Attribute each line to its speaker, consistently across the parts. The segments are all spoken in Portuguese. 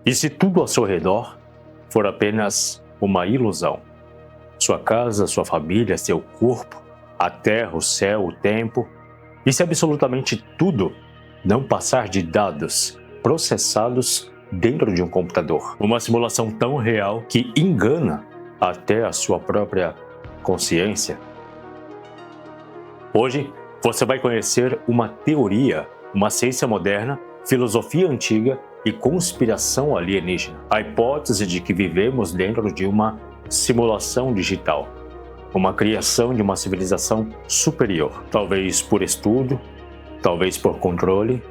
Speaker 1: E se tudo ao seu redor for apenas uma ilusão? Sua casa, sua família, seu corpo, a terra, o céu, o tempo, e se absolutamente tudo não passar de dados processados dentro de um computador? Uma simulação tão real que engana até a sua própria consciência. Hoje você vai conhecer uma teoria, uma ciência moderna, filosofia antiga e conspiração alienígena. A hipótese de que vivemos dentro de uma simulação digital, uma criação de uma civilização superior, talvez por estudo, talvez por controle,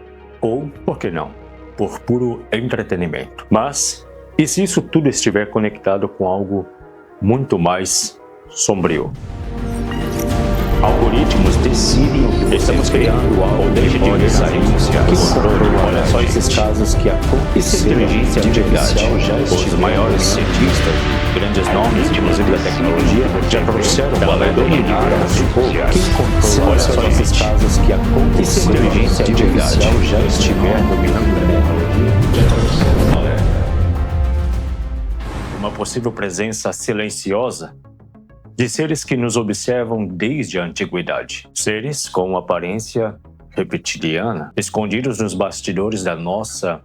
Speaker 1: ou, por que não, por puro entretenimento. Mas, e se isso tudo estiver conectado com algo muito mais sombrio? Algoritmos decidem o que estamos criando algo desde de olha só esses casos que aconteceram de verdade. Os maiores cientistas, grandes nomes, inclusive da tecnologia, já trouxeram para dominar o povo. Olha só esses casos que aconteceram de verdade. Já estiver dominando a tecnologia. Uma possível presença silenciosa de seres que nos observam desde a antiguidade. Seres com aparência reptiliana, escondidos nos bastidores da nossa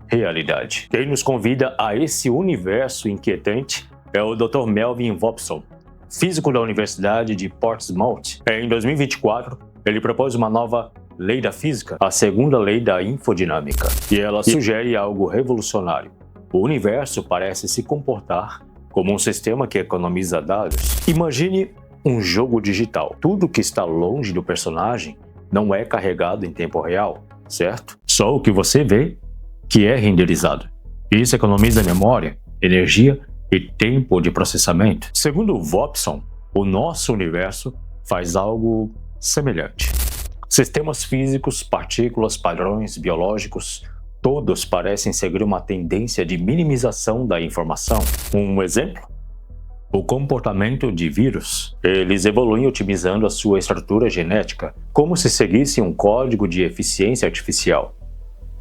Speaker 1: realidade. Quem nos convida a esse universo inquietante é o Dr. Melvin Vopson, físico da Universidade de Portsmouth. Em 2024, ele propôs uma nova lei da física, a segunda lei da infodinâmica, e ela sugere algo revolucionário. O universo parece se comportar como um sistema que economiza dados. Imagine um jogo digital. Tudo que está longe do personagem não é carregado em tempo real, certo? Só o que você vê que é renderizado. Isso economiza memória, energia e tempo de processamento. Segundo Vopson, o nosso universo faz algo semelhante. Sistemas físicos, partículas, padrões biológicos, todos parecem seguir uma tendência de minimização da informação. Um exemplo? O comportamento de vírus. Eles evoluem otimizando a sua estrutura genética, como se seguissem um código de eficiência artificial.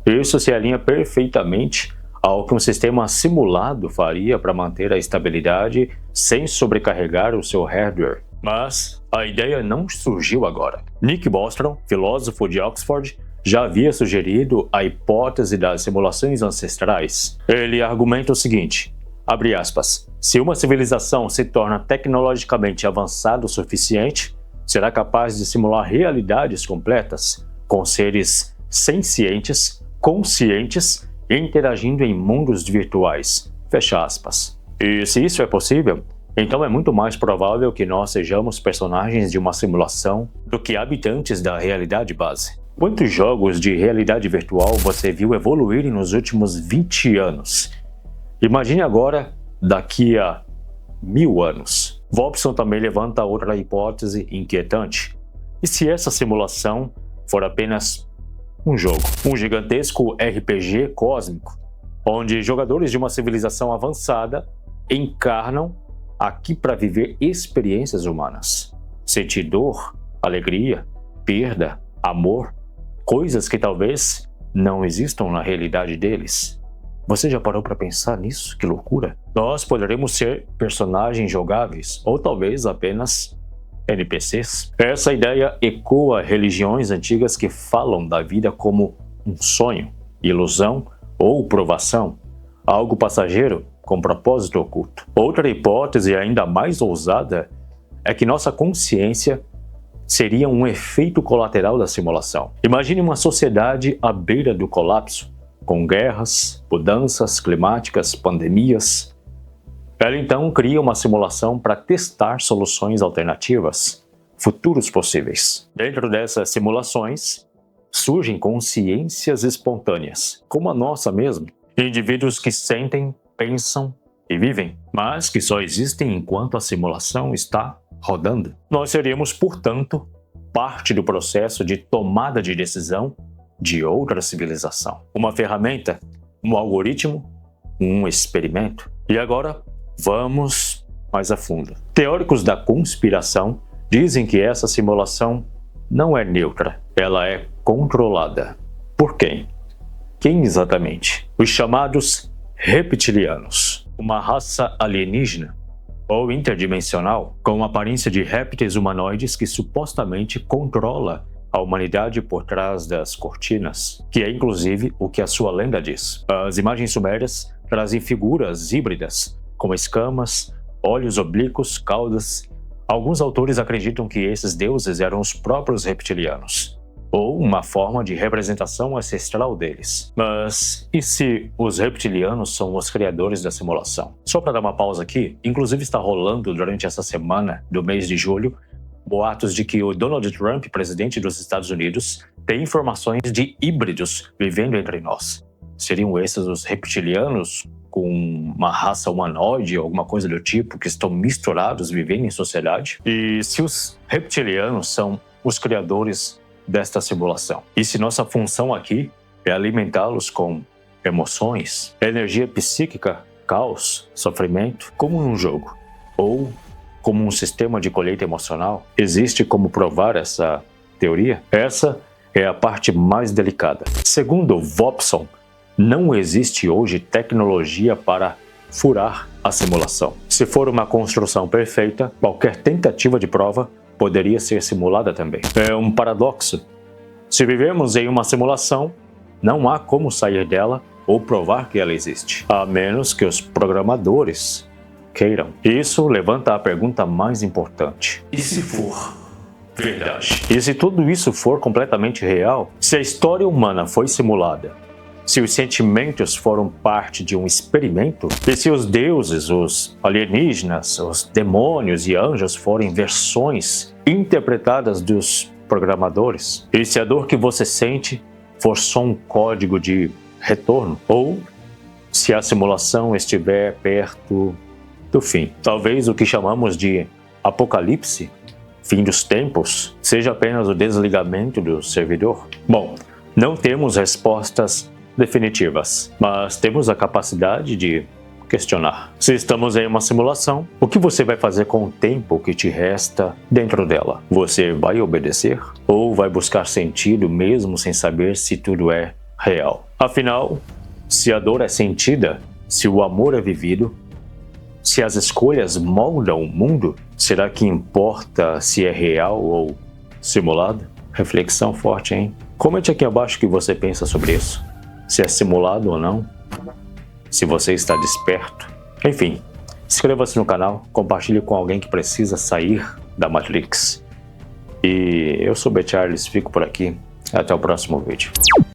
Speaker 1: Isso se alinha perfeitamente ao que um sistema simulado faria para manter a estabilidade sem sobrecarregar o seu hardware. Mas a ideia não surgiu agora. Nick Bostrom, filósofo de Oxford, já havia sugerido a hipótese das simulações ancestrais. Ele argumenta o seguinte, abre aspas, se uma civilização se torna tecnologicamente avançada o suficiente, será capaz de simular realidades completas, com seres sencientes, conscientes e interagindo em mundos virtuais. Fecha aspas. E se isso é possível, então é muito mais provável que nós sejamos personagens de uma simulação do que habitantes da realidade base. Quantos jogos de realidade virtual você viu evoluírem nos últimos 20 anos? Imagine agora, daqui a 1000 anos. Vopson também levanta outra hipótese inquietante. E se essa simulação for apenas um jogo? Um gigantesco RPG cósmico, onde jogadores de uma civilização avançada encarnam aqui para viver experiências humanas. Sentir dor, alegria, perda, amor, coisas que talvez não existam na realidade deles. Você já parou para pensar nisso? Que loucura! Nós poderemos ser personagens jogáveis, ou talvez apenas NPCs. Essa ideia ecoa religiões antigas que falam da vida como um sonho, ilusão ou provação, algo passageiro com propósito oculto. Outra hipótese ainda mais ousada é que nossa consciência seria um efeito colateral da simulação. Imagine uma sociedade à beira do colapso, com guerras, mudanças climáticas, pandemias. Ela então cria uma simulação para testar soluções alternativas, futuros possíveis. Dentro dessas simulações, surgem consciências espontâneas, como a nossa mesmo. Indivíduos que sentem, pensam e vivem, mas que só existem enquanto a simulação está rodando. Nós seríamos, portanto, parte do processo de tomada de decisão de outra civilização. Uma ferramenta, um algoritmo, um experimento. E agora, vamos mais a fundo. Teóricos da conspiração dizem que essa simulação não é neutra, ela é controlada. Por quem? Quem exatamente? Os chamados reptilianos, uma raça alienígena ou interdimensional com aparência de répteis humanoides que supostamente controla a humanidade por trás das cortinas, que é inclusive o que a sua lenda diz. As imagens sumérias trazem figuras híbridas, com escamas, olhos oblíquos, caudas. Alguns autores acreditam que esses deuses eram os próprios reptilianos, ou uma forma de representação ancestral deles. Mas e se os reptilianos são os criadores da simulação? Só para dar uma pausa aqui, inclusive está rolando durante essa semana do mês de julho boatos de que o Donald Trump, presidente dos Estados Unidos, tem informações de híbridos vivendo entre nós. Seriam esses os reptilianos com uma raça humanoide, alguma coisa do tipo, que estão misturados vivendo em sociedade? E se os reptilianos são os criadores desta simulação? E se nossa função aqui é alimentá-los com emoções, energia psíquica, caos, sofrimento, como num jogo, ou como um sistema de colheita emocional? Existe como provar essa teoria? Essa é a parte mais delicada. Segundo Vopson, não existe hoje tecnologia para furar a simulação. Se for uma construção perfeita, qualquer tentativa de prova poderia ser simulada também. É um paradoxo. Se vivemos em uma simulação, não há como sair dela ou provar que ela existe, a menos que os programadores queiram. Isso levanta a pergunta mais importante. E se for verdade? E se tudo isso for completamente real? Se a história humana foi simulada? Se os sentimentos foram parte de um experimento? E se os deuses, os alienígenas, os demônios e anjos forem versões interpretadas dos programadores? E se a dor que você sente for só um código de retorno? Ou se a simulação estiver perto do fim? Talvez o que chamamos de apocalipse, fim dos tempos, seja apenas o desligamento do servidor? Bom, não temos respostas definitivas, mas temos a capacidade de questionar. Se estamos em uma simulação, o que você vai fazer com o tempo que te resta dentro dela? Você vai obedecer? Ou vai buscar sentido mesmo sem saber se tudo é real? Afinal, se a dor é sentida, se o amor é vivido, se as escolhas moldam o mundo, será que importa se é real ou simulado? Reflexão forte, hein? Comente aqui abaixo o que você pensa sobre isso. Se é simulado ou não. Se você está desperto. Enfim, inscreva-se no canal, compartilhe com alguém que precisa sair da Matrix. E eu sou B. Charles, fico por aqui. Até o próximo vídeo.